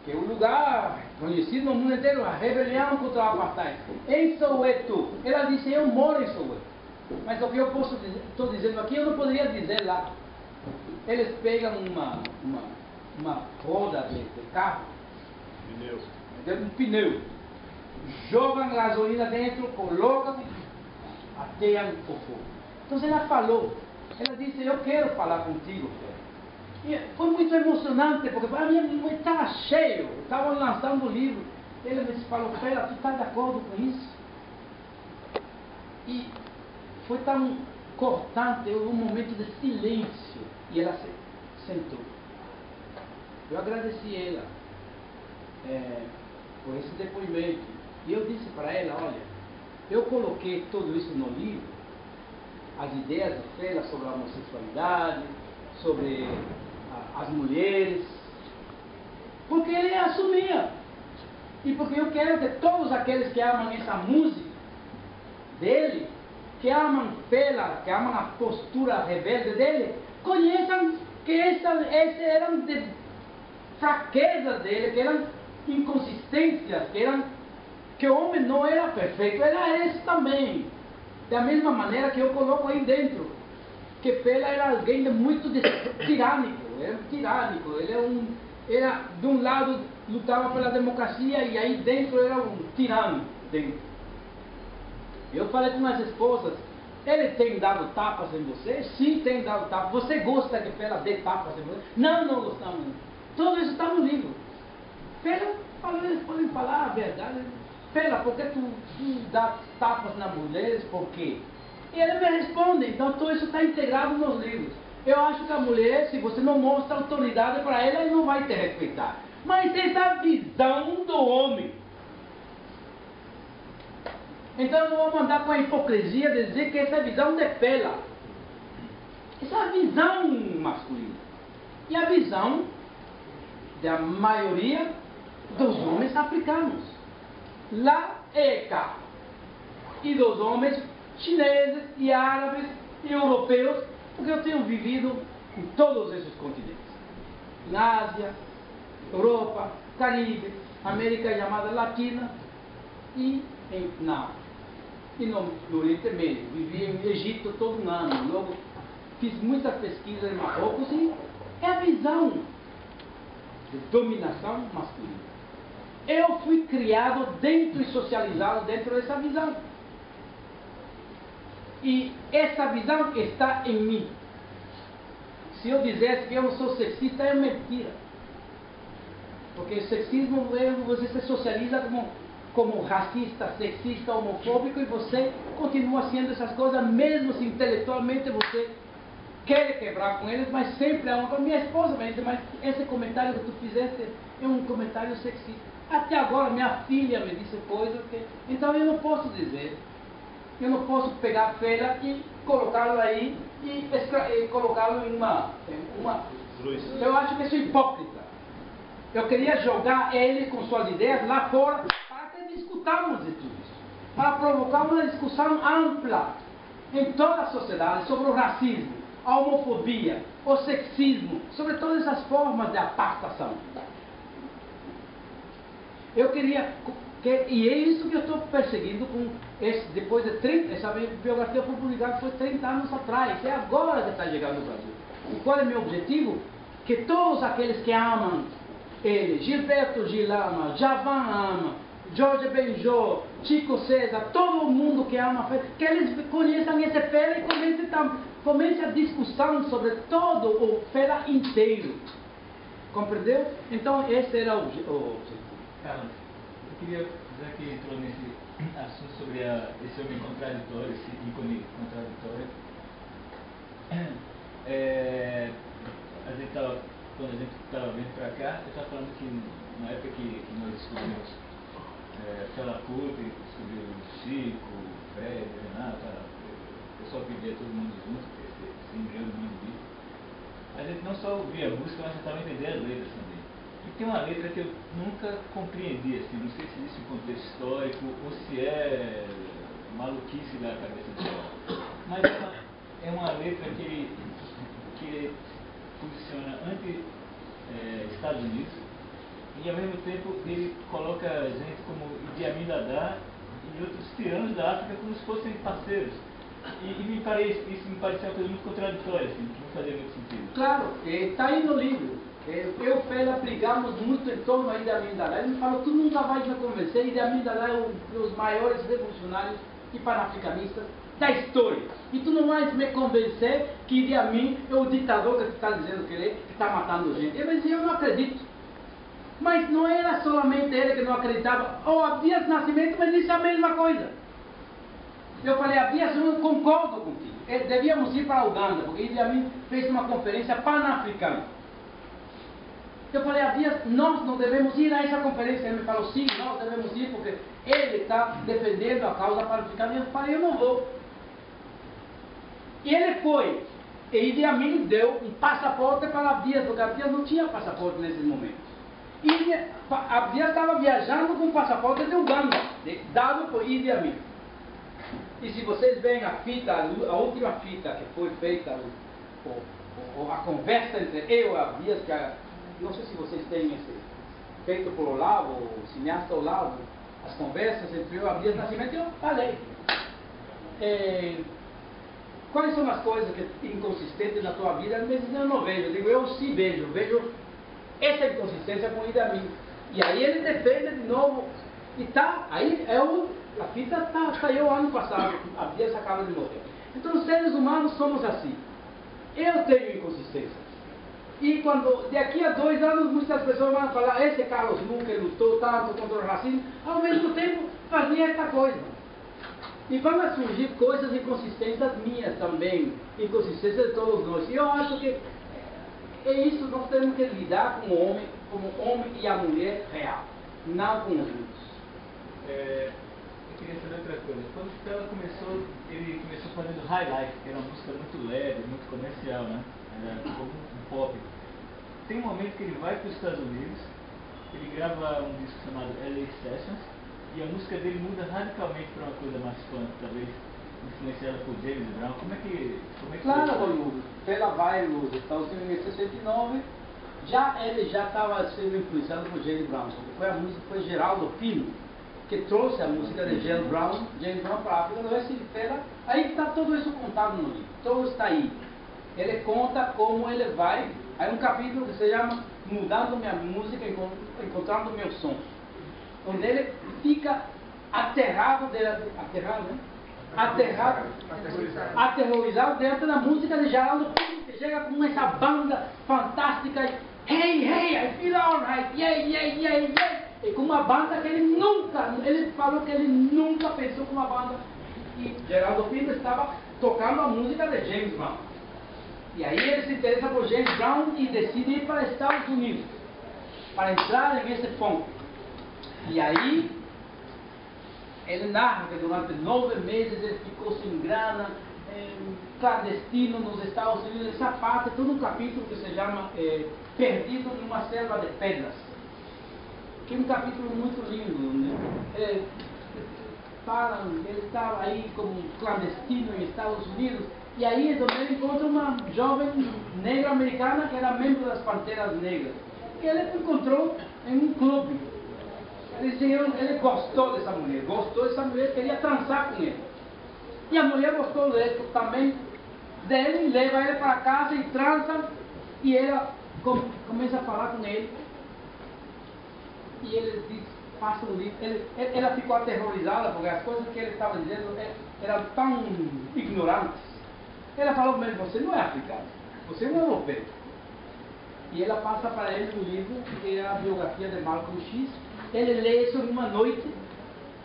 que é um lugar conhecido no mundo inteiro, a rebelião contra o apartheid. Em Soweto, ela disse, eu moro em Soweto. Mas o que eu estou dizendo aqui, eu não poderia dizer lá. Eles pegam uma roda de carro, um pneu, jogam gasolina dentro, colocam, ateiam o fogo. Então ela falou, ela disse, eu quero falar contigo, Fela. E foi muito emocionante, porque para mim estava cheio, estavam lançando o livro. Ele me falou, Fela, tu está de acordo com isso? E foi tão cortante, houve um momento de silêncio, e ela se sentou. Eu agradeci ela por esse depoimento, e eu disse para ela, olha, eu coloquei tudo isso no livro, as ideias de Fela sobre a homossexualidade, sobre as mulheres, porque ele assumia, e porque eu quero que todos aqueles que amam essa música dele, que amam Fela, que amam a postura rebelde dele, conheçam que essas eram de fraquezas dele, que eram inconsistências, que o homem não era perfeito, era esse também. Da mesma maneira que eu coloco aí dentro, que Fela era alguém muito tirânico, ele era de um lado lutava pela democracia e aí dentro era um tirano dentro. Eu falei com as esposas, ele tem dado tapas em você? Sim, tem dado tapas. Você gosta que Fela dê tapas em você? Não, não gostamos. Tudo isso está no livro. Fela, eles podem falar a verdade. Fela, por que tu dá tapas nas mulheres? Por quê? E ele me responde, então tudo isso está integrado nos livros. Eu acho que a mulher, se você não mostra autoridade para ela, ela não vai te respeitar. Mas essa visão do homem. Então eu não vou mandar com a hipocrisia dizer que essa é a visão de Fela. Essa é a visão masculina. E a visão da maioria dos homens africanos. Lá e cá. E dos homens chineses e árabes e europeus, porque eu tenho vivido em todos esses continentes. Na Ásia, Europa, Caribe, América chamada Latina e no Oriente Médio. Vivi em Egito todo um ano. Logo fiz muita pesquisa em Marrocos e é a visão de dominação masculina. Eu fui criado dentro e socializado dentro dessa visão. E essa visão está em mim. Se eu dissesse que eu não sou sexista, é mentira. Porque o sexismo, você se socializa como racista, sexista, homofóbico, e você continua sendo essas coisas, mesmo se intelectualmente você quer quebrar com eles, mas sempre há uma... Minha esposa me disse, mas esse comentário que tu fizeste é um comentário sexista. Até agora minha filha me disse coisas que... Então eu não posso dizer, eu não posso pegar Fela e colocá-lo aí e colocá-lo em uma... Eu acho que isso é hipócrita. Eu queria jogar ele com suas ideias lá fora para que discutamos de tudo isso. Para provocar uma discussão ampla em toda a sociedade sobre o racismo, a homofobia, o sexismo, sobre todas essas formas de apartação. Eu queria... E é isso que eu estou perseguindo com depois de 30... Essa biografia foi publicada foi 30 anos atrás. É agora que está chegando no Brasil. E qual é o meu objetivo? Que todos aqueles que amam ele, Gilberto Gil ama, Javan ama, Jorge Benjô, Chico César, todo mundo que ama Fela, que eles conheçam esse Fela e comece a discussão sobre todo o Fela inteiro. Compreendeu? Então esse era o objetivo. Carlos, eu queria, já que entrou nesse assunto sobre esse homem contraditório, esse ícone contraditório, quando a gente estava vindo para cá, eu estava falando que na época que nós descobrimos Fela Kuti, descobriu Chico, Fred, Renato, o pessoal pedia todo mundo junto, esse embrião do mundo vivo. A gente não só ouvia a música, mas tentava entender as letras também. E tem uma letra que eu nunca compreendi, assim, não sei se existe um contexto histórico ou se é maluquice da cabeça do cara. Mas é uma letra que posiciona anti Estados Unidos, e ao mesmo tempo ele coloca gente como Idi Amin Dada e outros tiranos da África como se fossem parceiros. E isso me parecia uma coisa muito contraditória, assim, que não fazia muito sentido. Claro, está aí no livro. Eu e o Fela brigamos muito em torno a Idi Amin Dada. Ele me falou, tu nunca vais me convencer, Idi Amin Dada é um dos maiores revolucionários e panafricanistas da história. E tu não vais me convencer que Idi Amin é o ditador que tu está dizendo que ele é, que está matando gente. Eu disse, eu não acredito. Mas não era solamente ele que não acreditava. O Abdias Nascimento me disse a mesma coisa. Eu falei, Abdias, eu não concordo contigo. Devíamos ir para a Uganda, porque Idi Amin fez uma conferência pan-africana. Eu falei, Abdias, nós não devemos ir a essa conferência. Ele me falou, sim, nós devemos ir, porque ele está defendendo a causa pan-africana. Eu falei, eu não vou. E ele foi. E Idi Amin deu um passaporte para Abdias, porque Abdias não tinha passaporte nesse momento. E Abdias estava viajando com o passaporte de Uganda, dado por Idi Amin. E se vocês veem a fita, a última fita que foi feita, a conversa entre eu e Abdias, que não sei se vocês têm esse, feito por Olavo, o cineasta Olavo, as conversas entre eu e Abdias Nascimento, eu falei. Quais são as coisas que inconsistentes na tua vida? Às vezes eu não vejo. Eu digo, eu sim vejo. Vejo essa inconsistência com o Idi Amin. E aí ele defende de novo. E tá, aí a fita saiu ano passado. A Abdias acaba de morrer. Então os seres humanos somos assim. Eu tenho inconsistência. E quando, daqui a 2 anos, muitas pessoas vão falar, esse Carlos Juncker lutou tanto contra o racismo, ao mesmo tempo fazia essa coisa. E vão surgir coisas inconsistentes minhas também, inconsistências de todos nós. E eu acho que é isso que nós temos que lidar com o homem, como o homem e a mulher real, não com os outros. Eu queria saber outra coisa. Quando o Fela começou, ele começou fazendo High Life, que era uma música muito leve, muito comercial, né? Era como um pop. Tem um momento que ele vai para os Estados Unidos, ele grava um disco chamado LA Sessions, e a música dele muda radicalmente para uma coisa mais funk, talvez influenciada por James Brown. Como é que claro, Raimundo. Fela vai nos Estados Unidos em 69, ele já estava sendo influenciado por James Brown. Foi a música, foi Geraldo Pino que trouxe a música de James Brown para a África do Oeste e Fela. Aí está tudo isso contado no livro, tudo está aí. Ele conta como ele vai. Aí um capítulo que se chama Mudando Minha Música, Encontrando Meus Sons, onde ele fica aterrorizado dentro da música de Geraldo Pino, que chega com essa banda fantástica e hey, I feel alright, yeah. E com uma banda que ele falou que ele nunca pensou com uma banda. E Geraldo Pino estava tocando a música de James Brown. E aí ele se interessa por James Brown e decide ir para os Estados Unidos, para entrar nesse funk. E aí ele narra que durante 9 meses ele ficou sem grana, clandestino nos Estados Unidos. Essa parte é todo um capítulo que se chama Perdido numa Selva de Pedras, que é um capítulo muito lindo, né? Ele estava aí como clandestino nos Estados Unidos, e aí então ele encontra uma jovem negra americana que era membro das Panteras Negras, que ele encontrou em um clube. Ele gostou dessa mulher, queria transar com ele. E a mulher gostou dele também, dele, leva ele para casa e transa, e ela começa a falar com ele. E ele diz, passa o livro. Ela ficou aterrorizada, porque as coisas que ele estava dizendo eram tão ignorantes. Ela falou mesmo, você não é africano, você não é europeu. E ela passa para ele um livro, que é a biografia de Malcolm X. Ele lê isso numa noite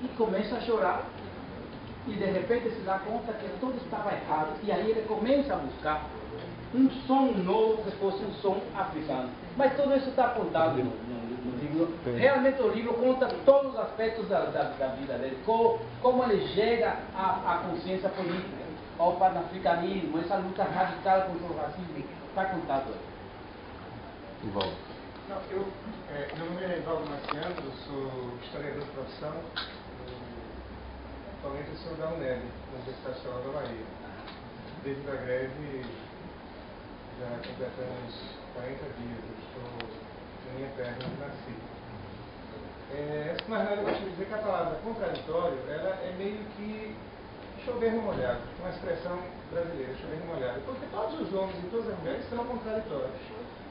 e começa a chorar. E de repente se dá conta que tudo estava errado. E aí ele começa a buscar um som novo que fosse um som africano. Mas tudo isso está apontado no livro. Realmente o livro conta todos os aspectos da vida dele. Como ele chega à consciência política, ao panafricanismo, essa luta radical contra o racismo. Está contado aí. Volta. Meu nome é Valdo Marciano, eu sou historiador de profissão, atualmente eu sou da UNEB, na Universidade Estadual da Bahia. Desde a greve já completamos 40 dias, eu estou na minha terra onde nasci. antes de mais nada, eu gostaria de dizer que a palavra contraditório, ela é meio que chover no molhado, uma expressão brasileira, chover no molhado, porque todos os homens e todas as mulheres são contraditórios.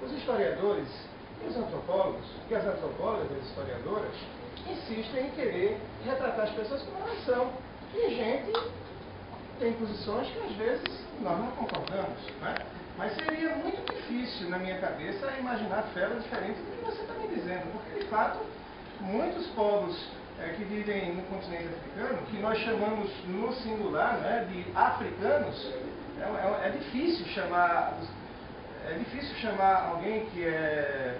Os historiadores e os antropólogos, e as antropólogas e as historiadoras, insistem em querer retratar as pessoas como elas são. E a gente tem posições que às vezes nós não concordamos, né? Mas seria muito difícil na minha cabeça imaginar Fela diferente do que você está me dizendo, porque de fato muitos povos que vivem no continente africano, que nós chamamos no singular, né, de africanos, é difícil chamar alguém que é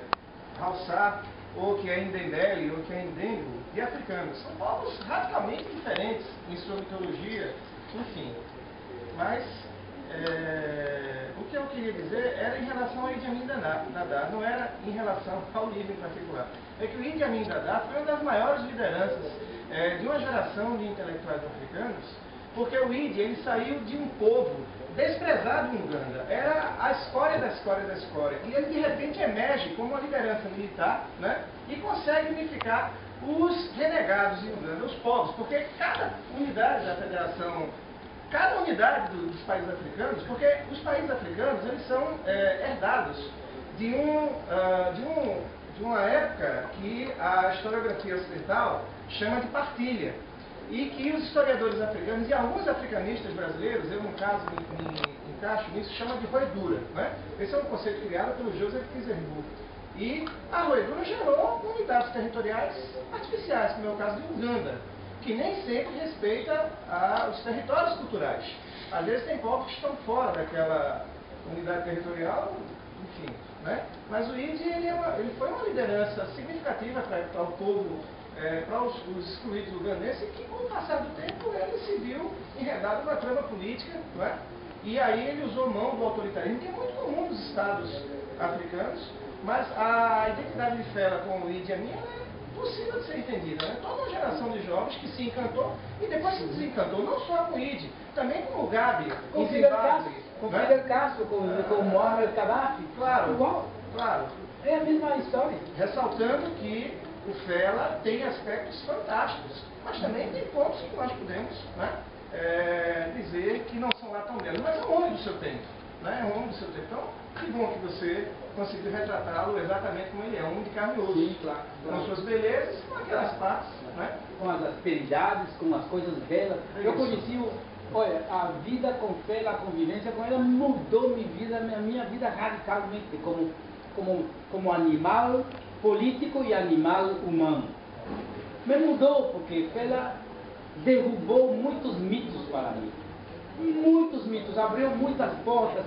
Hausa, ou que é Ndebele, ou que é Ndengo, de africanos. São povos radicalmente diferentes em sua mitologia, enfim. Mas o que eu queria dizer era em relação ao Idi Amin Dada, não era em relação ao livro em particular. É que o Idi Amin Dada foi uma das maiores lideranças de uma geração de intelectuais africanos, porque o Idi, ele saiu de um povo desprezado em Uganda, era a escória da escória da escória, e ele de repente emerge como uma liderança militar, né, e consegue unificar os renegados em Uganda, os povos, porque cada unidade da federação, cada unidade dos países africanos, porque os países africanos, eles são herdados de uma época que a historiografia ocidental chama de partilha, e que os historiadores africanos e alguns africanistas brasileiros, eu no caso me encaixo nisso, chamam de roedura, né? Esse é um conceito criado pelo Joseph Kizerbo. E a roedura gerou unidades territoriais artificiais, como é o caso de Uganda, que nem sempre respeita os territórios culturais. Às vezes tem povos que estão fora daquela unidade territorial, enfim, né? Mas o Idi, ele foi uma liderança significativa para o povo, para os excluídos ugandenses, que com o passar do tempo ele se viu enredado na trama política, não é? E aí ele usou mão do autoritarismo, que é muito comum nos estados africanos, mas a identidade de Fela com o Idi Amin é possível de ser entendida, né? Toda uma geração de jovens que se encantou e depois se desencantou, não só com o Idi, também com o Gabi, com o Fidel Castro, com o Muammar Gaddafi. Claro, igual. Claro. É a mesma história. Ressaltando que o Fela tem aspectos fantásticos, mas também tem pontos que nós podemos, né, dizer que não são lá tão belos, mas é um homem do seu tempo, né? É um homem do seu tempo. Então, que bom que você conseguiu retratá-lo exatamente como ele é, um homem de carne e osso. Sim, claro. Com suas belezas, com aquelas partes, né? Com as asperidades, com as coisas belas. Eu conheci olha, a vida com Fela, a convivência com ela mudou minha vida radicalmente, como animal político e animal humano. Me mudou, porque Fela derrubou muitos mitos para mim. Muitos mitos, abriu muitas portas,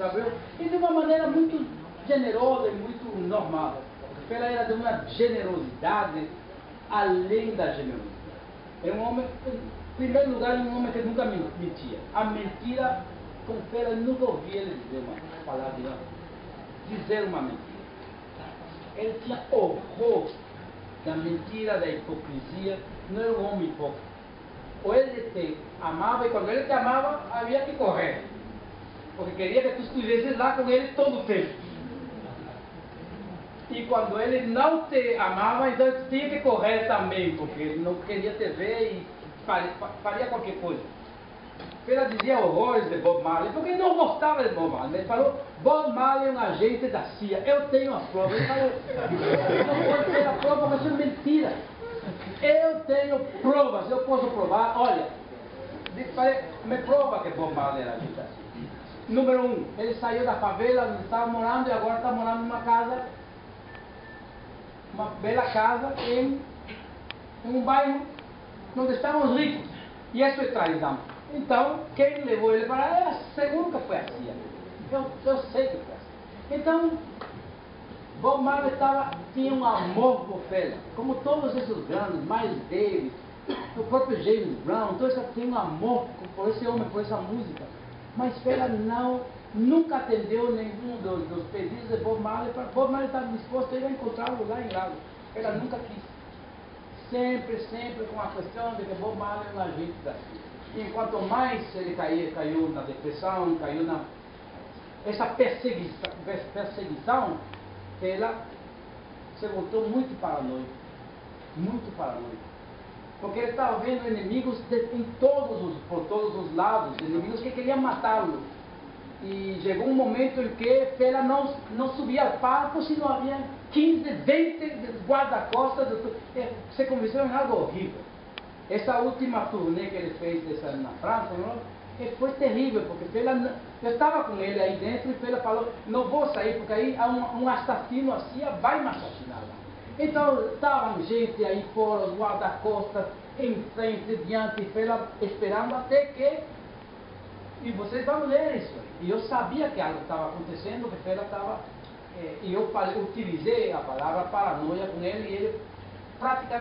e de uma maneira muito generosa e muito normal. Porque Fela era de uma generosidade além da generosidade. É um homem, em primeiro lugar, um homem que nunca mentia. A mentira, com Fela, eu nunca ouvi ele dizer uma palavra, dizer uma mentira. Ele tinha horror da mentira, da hipocrisia, não era um homem hipócrita. Ou ele te amava, e quando ele te amava, havia que correr, porque queria que tu estivesse lá com ele todo o tempo. E quando ele não te amava, então tu tinha que correr também, porque ele não queria te ver e faria qualquer coisa. Fela dizia horrores de Bob Marley, porque não gostava de Bob Marley. Ele falou, Bob Marley é um agente da CIA. Eu tenho a prova. Ele falou, não pode ter a prova, mas isso é mentira. Eu tenho provas, eu posso provar. Olha, me prova que Bob Marley era agente da CIA. Número 1, ele saiu da favela onde estava morando e agora está morando numa casa, uma bela casa em um bairro onde estavam ricos. E isso é traição. Então, quem levou ele para lá, seguro que foi a CIA. Eu sei que foi a CIA. Então, Bob Marley tinha um amor por Fela. Como todos esses grandes, Miles Davis, o próprio James Brown, todos eles tinham um amor por esse homem, por essa música. Mas Fela nunca atendeu nenhum dos pedidos de Bob Marley. Bob Marley estava disposto a ir encontrá-lo lá em Lago. Fela nunca quis. Sempre com a questão de que Bob Marley é um agente da CIA. E quanto mais ele caiu na depressão, caiu essa perseguição, ela se voltou muito paranoica. muito paranoico. Porque ele estava vendo inimigos por todos os lados, inimigos que queriam matá-lo. E chegou um momento em que Fela não subia ao palco se não havia 15, 20 guarda-costas. Se convirteu em algo horrível. Essa última turnê que ele fez na França, foi terrível, porque Fela, eu estava com ele aí dentro e Fela falou, não vou sair, porque aí há um assassino assim, vai me assassinar lá. Então estavam gente aí fora, os guarda-costas, em frente, diante, Fela esperando até que... E vocês vão ler isso. E eu sabia que algo estava acontecendo, que Fela estava... E eu utilizei a palavra paranoia com ele, e ele praticamente